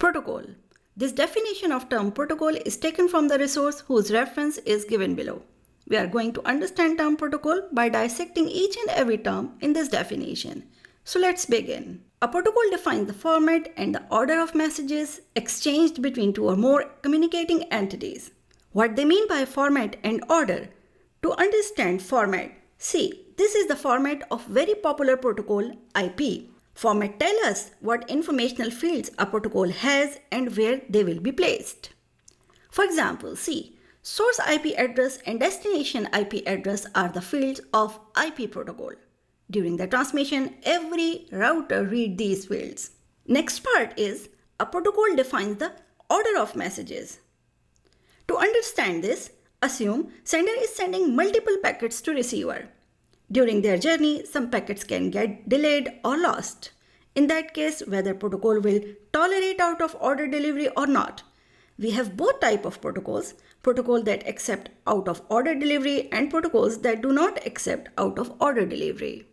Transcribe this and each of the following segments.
Protocol. This definition of term protocol is taken from the resource whose reference is given below. We are going to understand term protocol by dissecting each and every term in this definition. So let's begin. A protocol defines the format and the order of messages exchanged between two or more communicating entities. What they mean by format and order? To understand format, see, this is the format of very popular protocol IP. Format tells us what informational fields a protocol has and where they will be placed. For example, see, source IP address and destination IP address are the fields of IP protocol. During the transmission, every router reads these fields. Next part is, a protocol defines the order of messages. To understand this, assume sender is sending multiple packets to receiver. During their journey, some packets can get delayed or lost. In that case, whether protocol will tolerate out of order delivery or not. We have both types of protocols that accept out of order delivery and protocols that do not accept out of order delivery.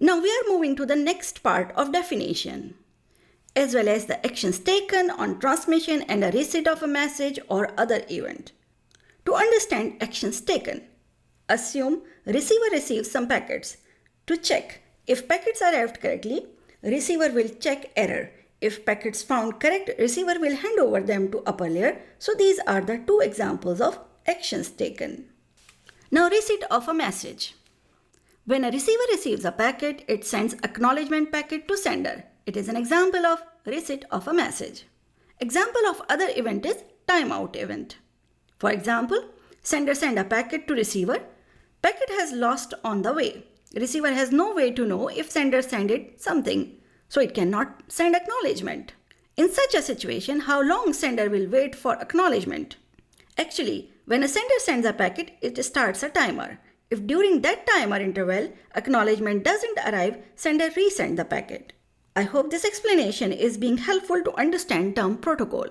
Now we are moving to the next part of definition, as well as the actions taken on transmission and a receipt of a message or other event. To understand actions taken, assume receiver receives some packets. To check if packets are arrived correctly, receiver will check error. If packets found correct, receiver will hand over them to upper layer. So these are the two examples of actions taken. Now receipt of a message. When a receiver receives a packet, it sends acknowledgement packet to sender. It is an example of receipt of a message. Example of other event is timeout event. For example, sender send a packet to receiver. Packet has lost on the way. Receiver has no way to know if sender sent it something, so it cannot send acknowledgement. In such a situation, how long sender will wait for acknowledgement? Actually, when a sender sends a packet, it starts a timer. If during that timer interval, acknowledgement doesn't arrive, sender resend the packet. I hope this explanation is being helpful to understand term protocol.